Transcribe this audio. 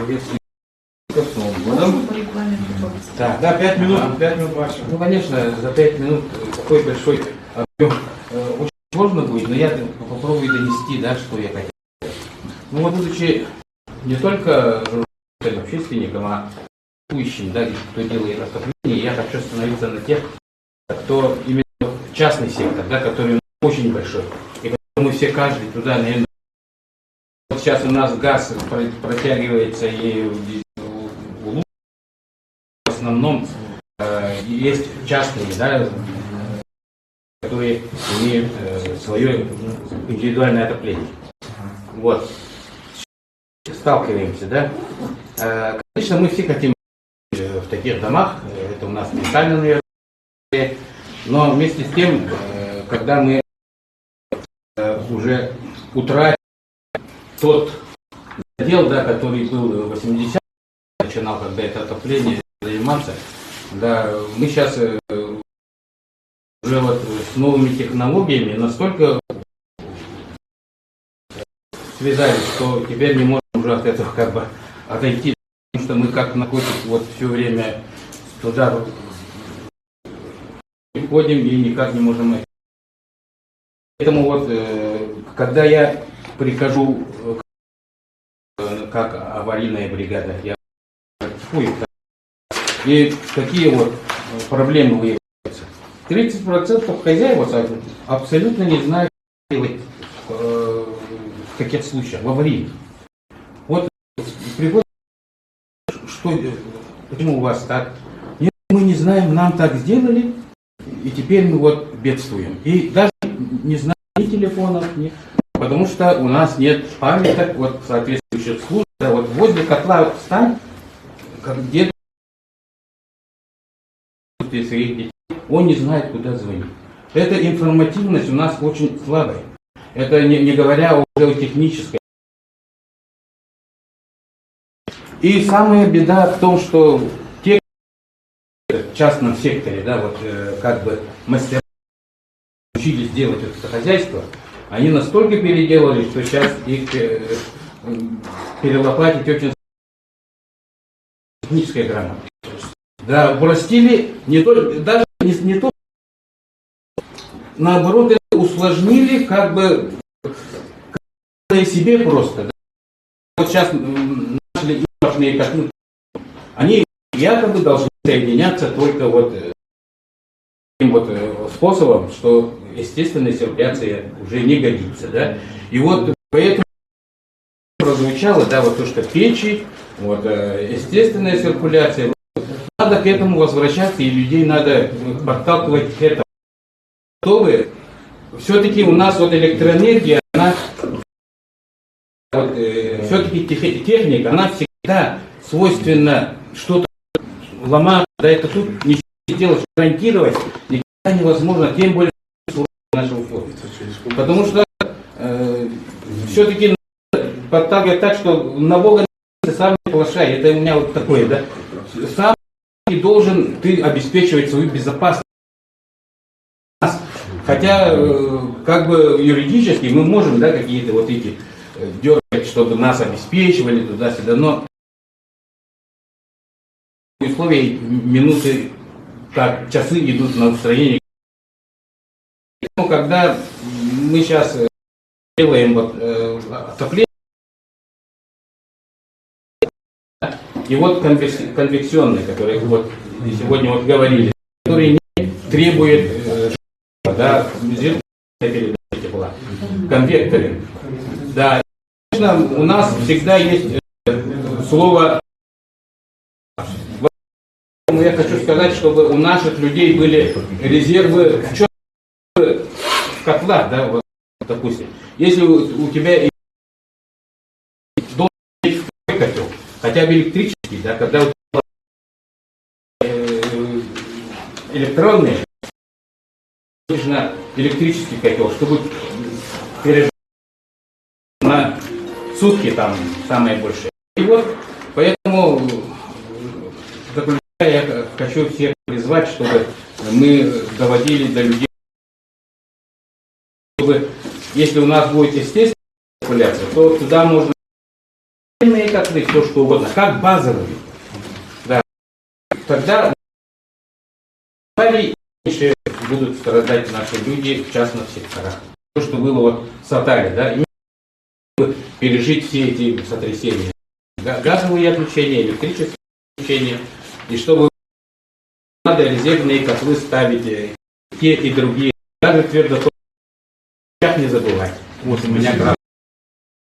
Приветствую с Новым годом. Так, да, 5 минут ваших. Ну, конечно, за 5 минут такой большой объем очень сложно будет, но я попробую донести, да, что я хотел. Ну вот, будучи не только журналистом, общественником, а ищем, да, кто делает отопление, я хочу остановиться на тех, кто именно частный сектор, да, который очень большой. И мы все, каждый туда, наверное, вот сейчас у нас газ протягивается и в основном есть частные, да, которые имеют свое индивидуальное отопление. Вот. Сталкиваемся, да. Конечно, мы все хотим в таких домах, это у нас ментально, наверное, но вместе с тем, когда мы уже утратили тот задел, да, который был в 80-х, начинал, когда это отопление заниматься, да, мы сейчас уже вот с новыми технологиями настолько связались, что теперь не можем уже от этого как бы отойти, потому что мы как находимся вот все время туда ходим и никак не можем. Поэтому вот, когда я прихожу как аварийная бригада, я и какие вот проблемы выявляются. 30% хозяев абсолютно не знают, в каких случаях, в аварийных. Вот приходит, что, почему у вас так? Нет, мы не знаем, нам так сделали, и теперь мы вот бедствуем. И даже не знаем ни телефонов, ни... Потому что у нас нет памяток, вот соответствующих служб. Да, вот возле котла встань, как дед своих детей, он не знает, куда звонить. Эта информативность у нас очень слабая. Это не говоря уже о технической. И самая беда в том, что те в частном секторе, да, вот как бы мастера учились делать это хозяйство, они настолько переделали, что сейчас их перелопатить очень техническая грамота. Да, упростили не только, даже не то, наоборот, это усложнили, как бы себе просто. Да. Вот сейчас наши импортные котлы, они якобы должны соединяться только вот таким вот способом, что естественная циркуляция уже не годится, да. И вот поэтому прозвучало, да, вот то, что печи, вот естественная циркуляция. Надо к этому возвращаться, и людей надо подталкивать к этому. Все-таки у нас вот электроэнергия, она вот, все-таки техника, она всегда свойственна что-то ломать, да, это тут ничего не делать, гарантировать никогда невозможно, тем более нашего условия. Потому что все-таки подталкивать так, что на Бога сам не плашай, это у меня вот такое, да, сам должен ты обеспечивать свою безопасность. Хотя, как бы юридически мы можем, да, какие-то вот эти дергать, чтобы нас обеспечивали туда-сюда, но условия минуты, как часы идут на устранение. Но когда мы сейчас делаем вот отопление, и вот конвекционные, которые вот сегодня вот говорили, которые не требуют да, передачи тепла, конвекторы. Да, конечно, у нас всегда есть слово. Я хочу сказать, чтобы у наших людей были резервы в котлах, да, вот, допустим. Если у тебя должен быть котел, хотя бы электрический, да, когда у тебя электронные, нужно электрический котел, чтобы пережить на сутки там самое большее. И вот поэтому я хочу всех призвать, чтобы мы доводили до людей, чтобы если у нас будет естественная популяция, то туда можно резервные котлы, все что угодно, как базовые. Да. Тогда меньше будут страдать наши люди в частных секторах. То, что было вот с Атали, да, и пережить все эти сотрясения. Газовые отключения, электрические отключения, и чтобы надо резервные котлы ставить, те и другие. Даже твердотопливных не забывать. Вот у меня